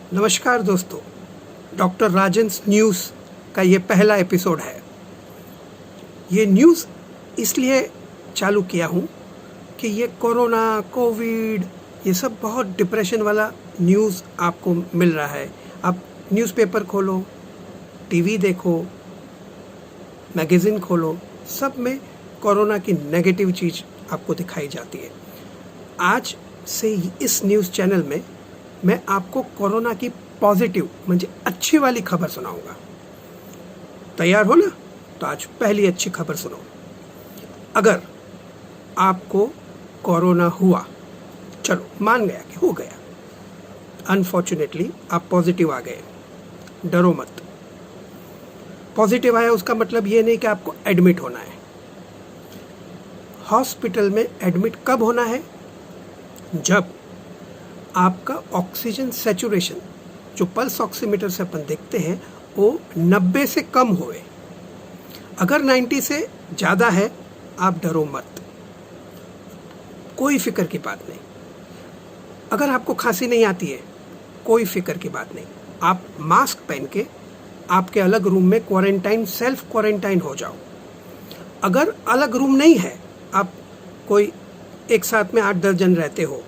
नमस्कार दोस्तों, डॉक्टर राजन्स न्यूज़ का ये पहला एपिसोड है। ये न्यूज़ इसलिए चालू किया हूँ कि ये कोरोना, कोविड, ये सब बहुत डिप्रेशन वाला न्यूज़ आपको मिल रहा है। आप न्यूज़पेपर खोलो, टीवी देखो, मैगज़ीन खोलो, सब में कोरोना की नेगेटिव चीज़ आपको दिखाई जाती है। आज से इस न्यूज़ चैनल में मैं आपको कोरोना की पॉजिटिव म्हणजे अच्छी वाली खबर सुनाऊंगा। तैयार हो ना? तो आज पहली अच्छी खबर सुनो। अगर आपको कोरोना हुआ, चलो मान गया कि हो गया, अनफॉर्चुनेटली आप पॉजिटिव आ गए, डरो मत। पॉजिटिव आया उसका मतलब ये नहीं कि आपको एडमिट होना है। हॉस्पिटल में एडमिट कब होना है? जब आपका ऑक्सीजन सैचुरेशन, जो पल्स ऑक्सीमीटर से अपन देखते हैं, वो 90 से कम होए। अगर 90 से ज़्यादा है, आप डरो मत, कोई फिक्र की बात नहीं। अगर आपको खांसी नहीं आती है, कोई फिक्र की बात नहीं। आप मास्क पहन के आपके अलग रूम में क्वारंटाइन, सेल्फ क्वारंटाइन हो जाओ। अगर अलग रूम नहीं है, आप कोई एक साथ में 8-10 जन रहते हो,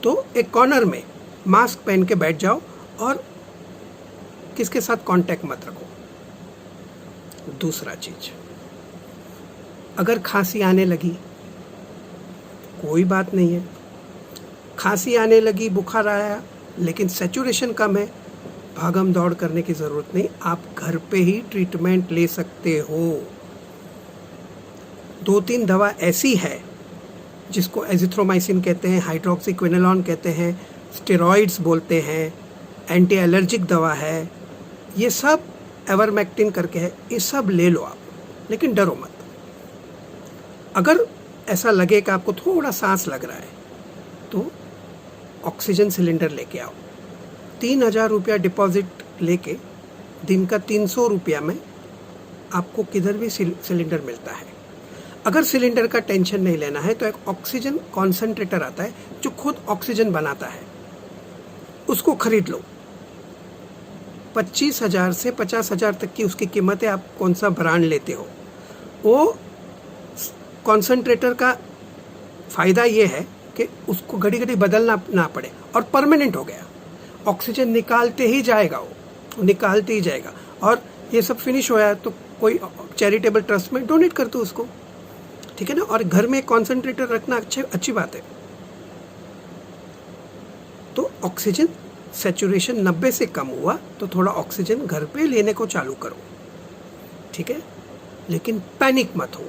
तो एक कॉर्नर में मास्क पहन के बैठ जाओ और किसके साथ कांटेक्ट मत रखो। दूसरा चीज, अगर खांसी आने लगी, कोई बात नहीं है। खांसी आने लगी, बुखार आया, लेकिन सैचुरेशन कम है, भागम दौड़ करने की ज़रूरत नहीं। आप घर पे ही ट्रीटमेंट ले सकते हो। 2-3 दवा ऐसी है जिसको एजिथ्रोमाइसिन कहते हैं, हाइड्रोक्सीक्विनोलोन कहते हैं, स्टेरॉइड्स बोलते हैं, एंटी एलर्जिक दवा है, ये सब एवरमेक्टिन करके है, ये सब ले लो आप, लेकिन डरो मत। अगर ऐसा लगे कि आपको थोड़ा सांस लग रहा है, तो ऑक्सीजन सिलेंडर लेके आओ। 3,000 रुपया डिपॉजिट लेके दिन का 300 रुपया में आपको किधर भी सिलेंडर मिलता है। अगर सिलेंडर का टेंशन नहीं लेना है, तो एक ऑक्सीजन कॉन्सेंट्रेटर आता है जो खुद ऑक्सीजन बनाता है, उसको खरीद लो। 25,000 से 50,000 तक की उसकी कीमत है, आप कौन सा ब्रांड लेते हो। वो कॉन्सेंट्रेटर का फ़ायदा ये है कि उसको घड़ी घड़ी बदलना ना पड़े और परमानेंट हो गया। ऑक्सीजन निकालते ही जाएगा, वो निकालते ही जाएगा। और ये सब फिनिश होया तो कोई चैरिटेबल ट्रस्ट में डोनेट कर दो उसको, ठीक है ना। और घर में कॉन्सेंट्रेटर रखना अच्छी बात है। तो ऑक्सीजन सैचुरेशन 90 से कम हुआ तो थोड़ा ऑक्सीजन घर पे लेने को चालू करो, ठीक है। लेकिन पैनिक मत हो।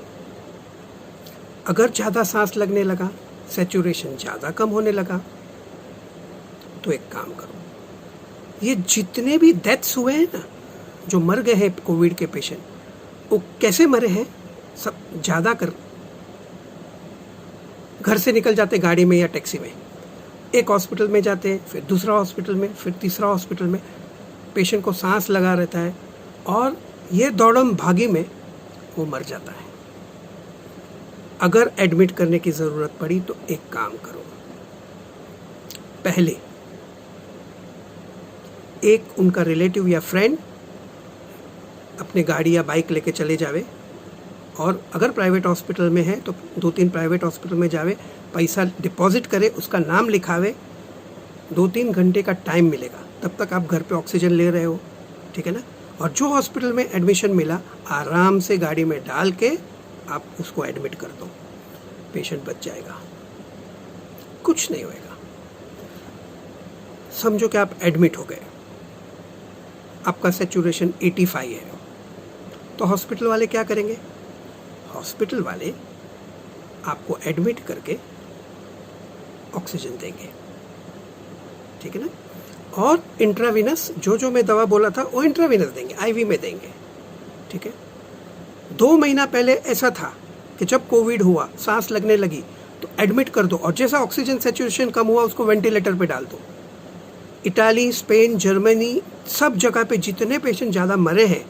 अगर ज़्यादा सांस लगने लगा, सैचुरेशन ज़्यादा कम होने लगा, तो एक काम करो, ये जितने भी डेथ्स हुए हैं ना, जो मर गए हैं कोविड के पेशेंट, वो कैसे मरे हैं? सब ज़्यादा कर घर से निकल जाते गाड़ी में या टैक्सी में, एक हॉस्पिटल में जाते हैं, फिर दूसरा हॉस्पिटल में, फिर तीसरा हॉस्पिटल में, पेशेंट को सांस लगा रहता है और ये दौड़म भागी में वो मर जाता है। अगर एडमिट करने की ज़रूरत पड़ी तो एक काम करो, पहले एक उनका रिलेटिव या फ्रेंड अपने गाड़ी या बाइक लेके चले जावे, और अगर प्राइवेट हॉस्पिटल में है तो 2-3 प्राइवेट हॉस्पिटल में जावे, पैसा डिपॉजिट करे, उसका नाम लिखावे, 2-3 घंटे का टाइम मिलेगा, तब तक आप घर पे ऑक्सीजन ले रहे हो, ठीक है ना। और जो हॉस्पिटल में एडमिशन मिला, आराम से गाड़ी में डाल के आप उसको एडमिट कर दो, पेशेंट बच जाएगा, कुछ नहीं होएगा। समझो कि आप एडमिट हो गए, आपका सैचुरेशन 85 है, तो हॉस्पिटल वाले क्या करेंगे? हॉस्पिटल वाले आपको एडमिट करके ऑक्सीजन देंगे, ठीक है ना। और इंट्रावीनस, जो मैं दवा बोला था वो इंट्रावीनस देंगे, आईवी में देंगे, ठीक है। 2 महीना पहले ऐसा था कि जब कोविड हुआ, सांस लगने लगी, तो एडमिट कर दो, और जैसा ऑक्सीजन सैचुरेशन कम हुआ उसको वेंटिलेटर पे डाल दो। इटाली, स्पेन, जर्मनी, सब जगह पे जितने पेशेंट ज़्यादा मरे हैं,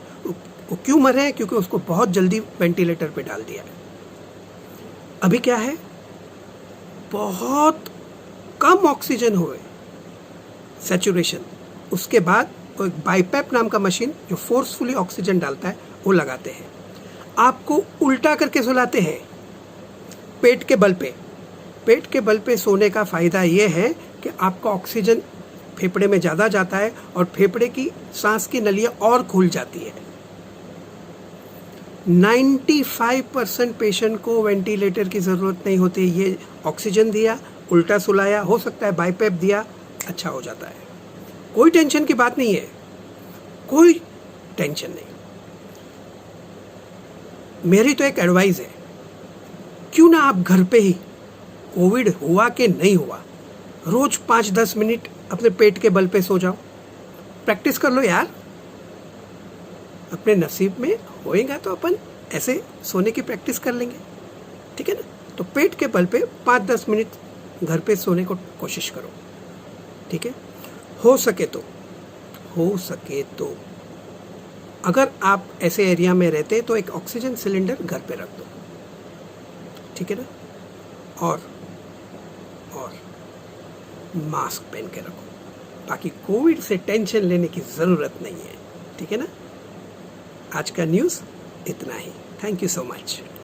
वो क्यों मरे हैं? क्योंकि उसको बहुत जल्दी वेंटिलेटर पे डाल दिया है। अभी क्या है, बहुत कम ऑक्सीजन हुए सैचुरेशन, उसके बाद वो एक बाईपैप नाम का मशीन जो फोर्सफुली ऑक्सीजन डालता है वो लगाते हैं। आपको उल्टा करके सुलाते हैं पेट के बल पे। पेट के बल पे सोने का फ़ायदा ये है कि आपका ऑक्सीजन फेफड़े में ज़्यादा जाता है और फेफड़े की सांस की नलियाँ और खुल जाती है। 95% पेशेंट को वेंटिलेटर की ज़रूरत नहीं होती। ये ऑक्सीजन दिया, उल्टा सुलाया, हो सकता है बाईपैप दिया, अच्छा हो जाता है। कोई टेंशन की बात नहीं है, कोई टेंशन नहीं। मेरी तो एक एडवाइस है, क्यों ना आप घर पे ही, कोविड हुआ कि नहीं हुआ, रोज 5-10 मिनट अपने पेट के बल पे सो जाओ। प्रैक्टिस कर लो यार, अपने नसीब में होएगा तो अपन ऐसे सोने की प्रैक्टिस कर लेंगे, ठीक है ना। तो पेट के बल पे 5-10 मिनट घर पे सोने को कोशिश करो, ठीक है। हो सके तो अगर आप ऐसे एरिया में रहते तो एक ऑक्सीजन सिलेंडर घर पे रख दो, ठीक है ना। और मास्क पहन के रखो। बाकी कोविड से टेंशन लेने की ज़रूरत नहीं है, ठीक है ना। आज का न्यूज़ इतना ही। Thank you so much.